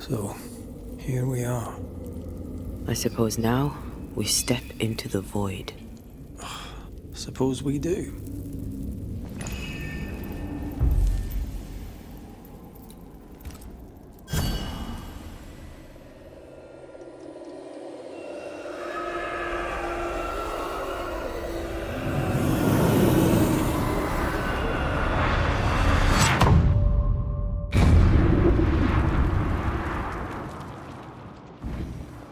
So, here we are. I suppose now we step into the void. Suppose we do.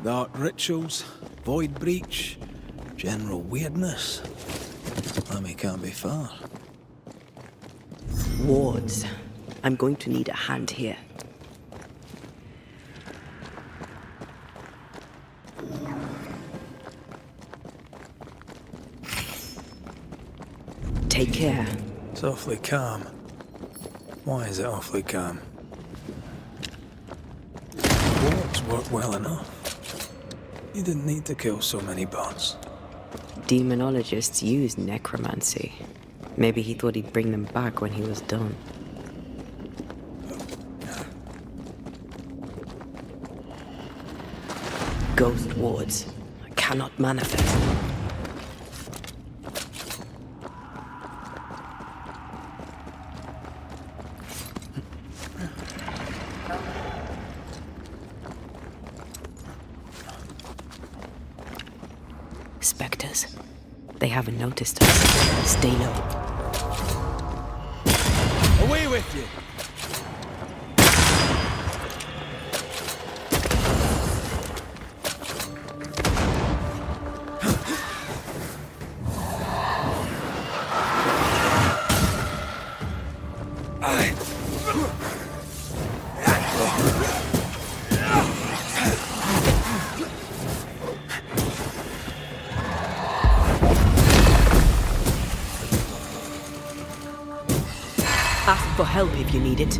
Dark rituals, void breach, general weirdness. Lemmy can't be far. Wards. I'm going to need a hand here. Take care. It's awfully calm. Why is it awfully calm? Wards work well enough. You didn't need to kill so many bots. Demonologists use necromancy. Maybe he thought he'd bring them back when he was done. Ghost wards cannot manifest. Spectres. They haven't noticed us. Stay low. Away with you! Ask for help if you need it.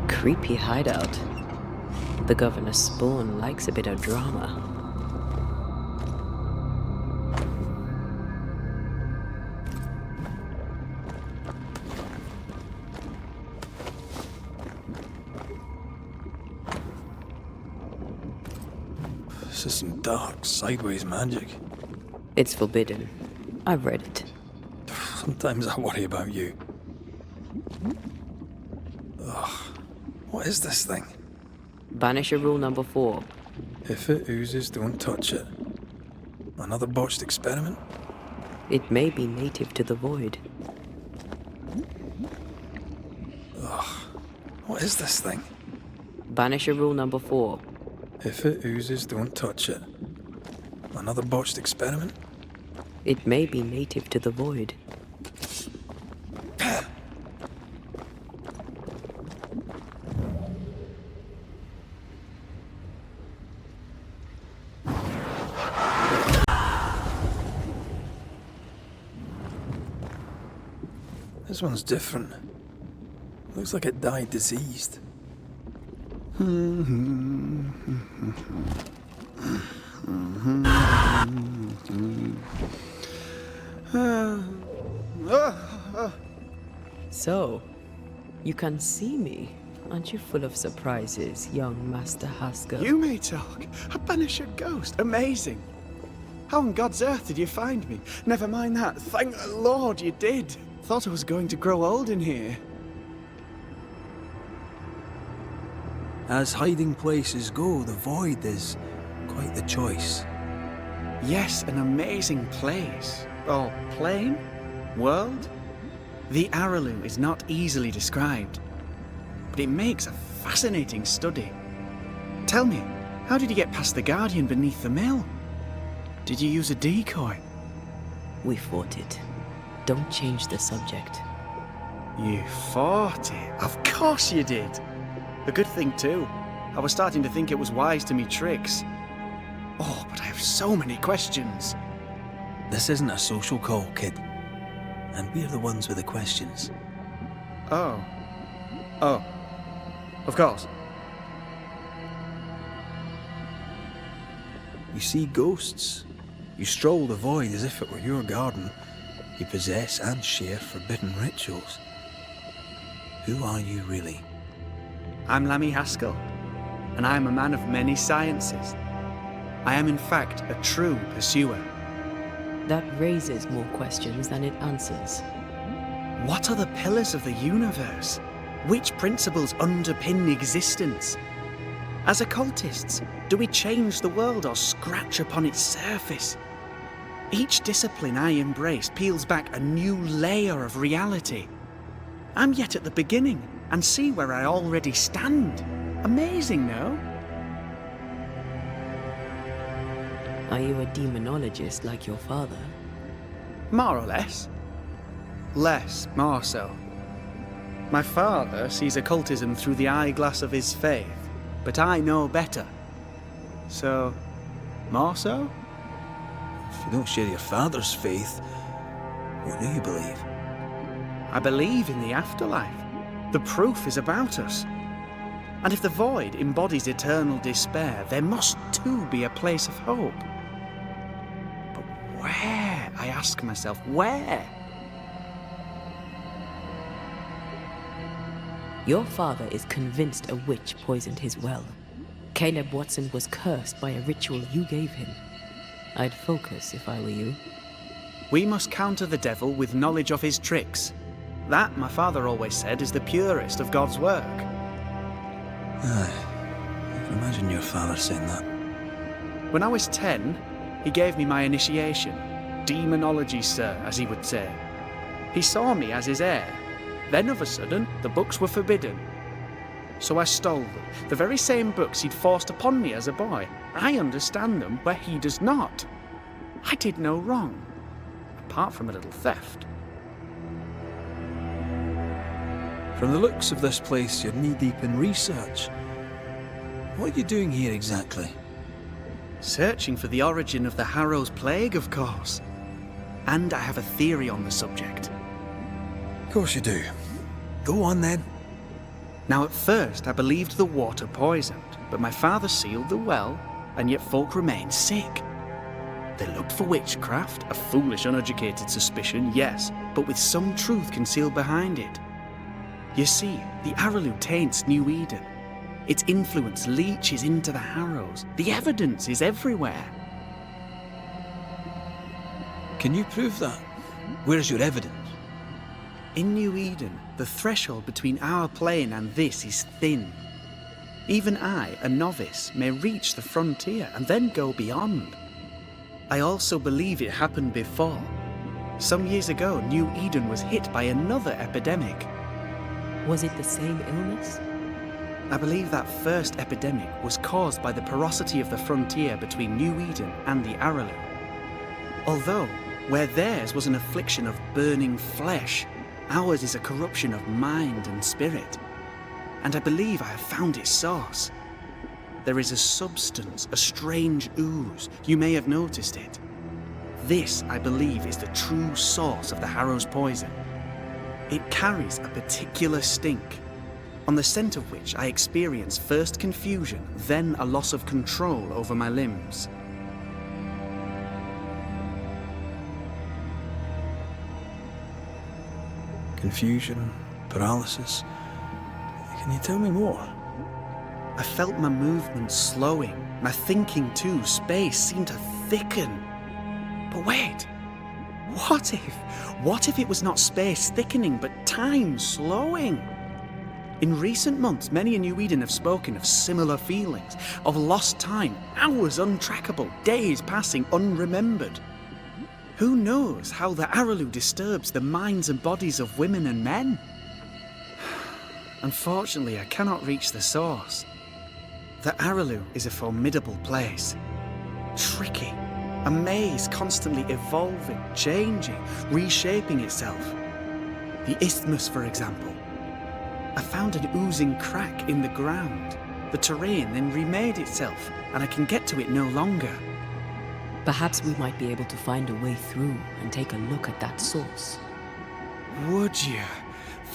Creepy hideout. The governor's spawn likes a bit of drama. This is some dark, sideways magic. It's forbidden. I've read it. Sometimes I worry about you. Ugh. What is this thing? Banisher rule number 4. If it oozes, don't touch it. Another botched experiment? It may be native to the void. Ugh. What is this thing? Banisher rule number 4. If it oozes, don't touch it. Another botched experiment? It may be native to the void. This one's different. Looks like it died diseased. So, you can see me. Aren't you full of surprises, young Master Haskell? You may talk. A Banisher ghost. Amazing. How on God's earth did you find me? Never mind that. Thank the Lord you did. Thought I was going to grow old in here. As hiding places go, the Void is quite the choice. Yes, an amazing place. Or plane? World? The Araloo is not easily described, but it makes a fascinating study. Tell me, how did you get past the Guardian beneath the mill? Did you use a decoy? We fought it. Don't change the subject. You fought it? Of course you did. A good thing too. I was starting to think it was wise to me tricks. Oh, but I have so many questions. This isn't a social call, kid. And we're the ones with the questions. Oh. Oh. Of course. You see ghosts. You stroll the Void as if it were your garden. You possess and share forbidden rituals. Who are you really? I'm Lammy Haskell, and I am a man of many sciences. I am in fact a true pursuer. That raises more questions than it answers. What are the pillars of the universe? Which principles underpin existence? As occultists, do we change the world or scratch upon its surface? Each discipline I embrace peels back a new layer of reality. I'm yet at the beginning, and see where I already stand. Amazing, no? Are you a demonologist like your father? More or less. Less, more so. My father sees occultism through the eyeglass of his faith, but I know better. So, more so? If you don't share your father's faith, what do you believe? I believe in the afterlife. The proof is about us. And if the Void embodies eternal despair, there must too be a place of hope. But where, I ask myself, where? Your father is convinced a witch poisoned his well. Caleb Watson was cursed by a ritual you gave him. I'd focus if I were you. We must counter the devil with knowledge of his tricks. That, my father always said, is the purest of God's work. Aye. I can imagine your father saying that. When I was 10, he gave me my initiation. Demonology, sir, as he would say. He saw me as his heir. Then, of a sudden, the books were forbidden. So I stole them, the very same books he'd forced upon me as a boy. I understand them where he does not. I did no wrong, apart from a little theft. From the looks of this place, you're knee-deep in research. What are you doing here exactly? Searching for the origin of the Harrow's Plague, of course. And I have a theory on the subject. Of course you do. Go on then. Now, at first, I believed the water poisoned, but my father sealed the well, and yet folk remained sick. They looked for witchcraft, a foolish, uneducated suspicion, yes, but with some truth concealed behind it. You see, the Araloo taints New Eden. Its influence leaches into the Harrows. The evidence is everywhere. Can you prove that? Where's your evidence? In New Eden, the threshold between our plane and this is thin. Even I, a novice, may reach the frontier and then go beyond. I also believe it happened before. Some years ago, New Eden was hit by another epidemic. Was it the same illness? I believe that first epidemic was caused by the porosity of the frontier between New Eden and the Araloo. Although, where theirs was an affliction of burning flesh, ours is a corruption of mind and spirit. And I believe I have found its source. There is a substance, a strange ooze. You may have noticed it. This, I believe, is the true source of the Harrow's poison. It carries a particular stink, on the scent of which I experience first confusion, then a loss of control over my limbs. Confusion, paralysis. Can you tell me more? I felt my movements slowing, my thinking too. Space seemed to thicken. But wait, what if it was not space thickening, but time slowing? In recent months, many in New Eden have spoken of similar feelings, of lost time, hours untrackable, days passing unremembered. Who knows how the Araloo disturbs the minds and bodies of women and men? Unfortunately, I cannot reach the source. The Araloo is a formidable place. Tricky, a maze constantly evolving, changing, reshaping itself. The isthmus, for example. I found an oozing crack in the ground. The terrain then remade itself, and I can get to it no longer. Perhaps we might be able to find a way through and take a look at that source. Would you?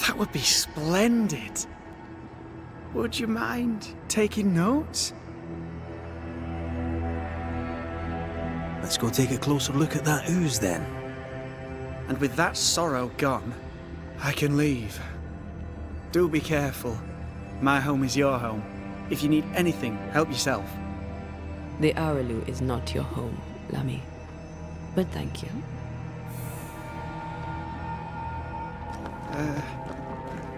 That would be splendid. Would you mind taking notes? Let's go take a closer look at that ooze then. And with that sorrow gone, I can leave. Do be careful. My home is your home. If you need anything, help yourself. The Araloo is not your home, Lammy. But thank you.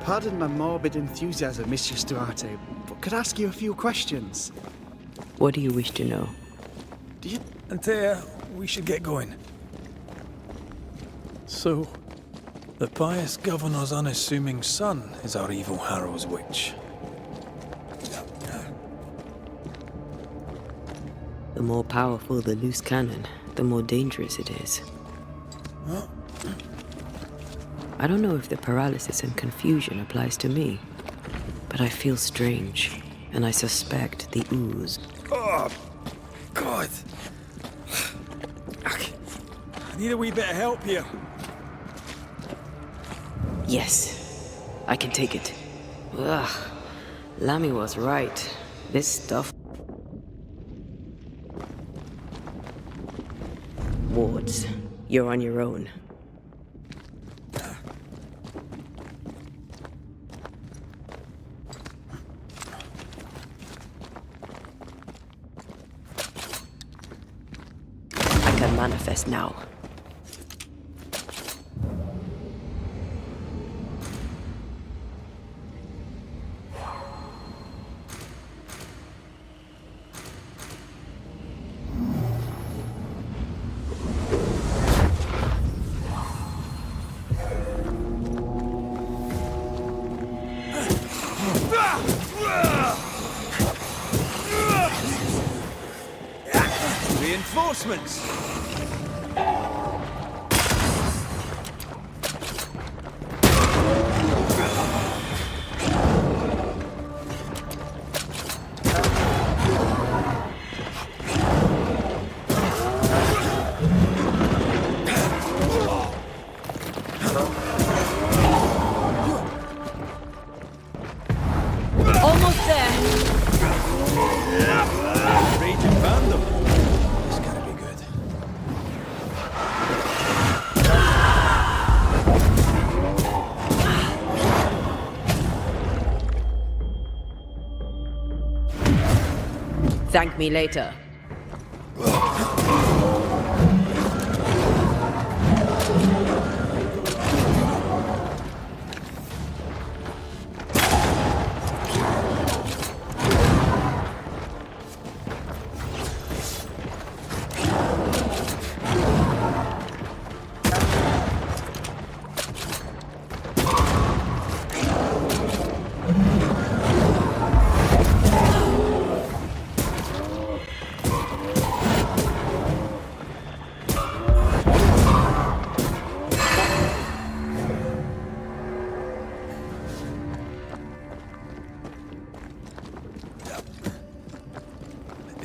Pardon my morbid enthusiasm, Mistress Duarte, but could I ask you a few questions? What do you wish to know? Do you... Antea, we should get going. So, the pious governor's unassuming son is our evil Harrow's witch. The more powerful the loose cannon, the more dangerous it is. Huh? I don't know if the paralysis and confusion applies to me, but I feel strange, and I suspect the ooze. Oh, God. I need a wee bit of help here. Yes, I can take it. Ugh, Lammy was right. This stuff... Wards, you're on your own. I can manifest now. Reinforcements! Almost there! Raging Vandal. This gotta be good. Thank me later.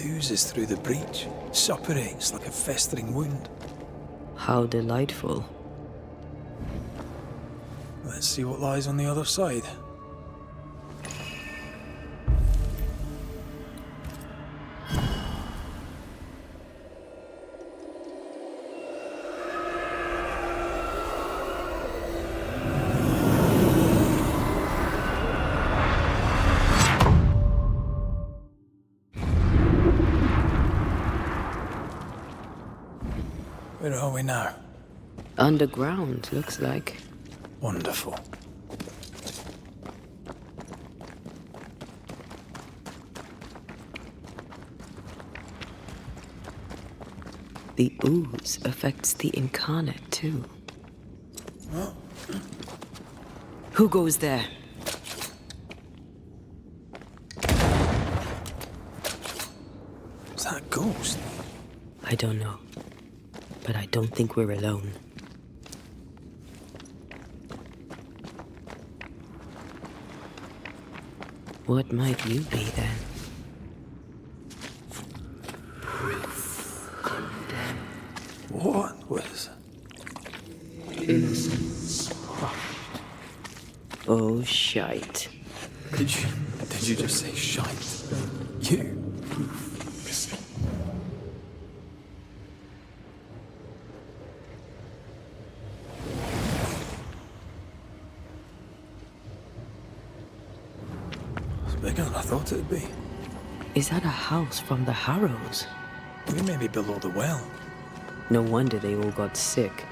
Oozes through the breach, suppurates like a festering wound. How delightful. Let's see what lies on the other side. Where are we now? Underground, looks like. Wonderful. The ooze affects the incarnate, too. Who goes there? Is that a ghost? I don't know. But I don't think we're alone. What might you be, then? What was... Innocence. Oh, shite. Did you just say shite? You? It's bigger than I thought it'd be. Is that a house from the Harrows? We may be below the well. No wonder they all got sick.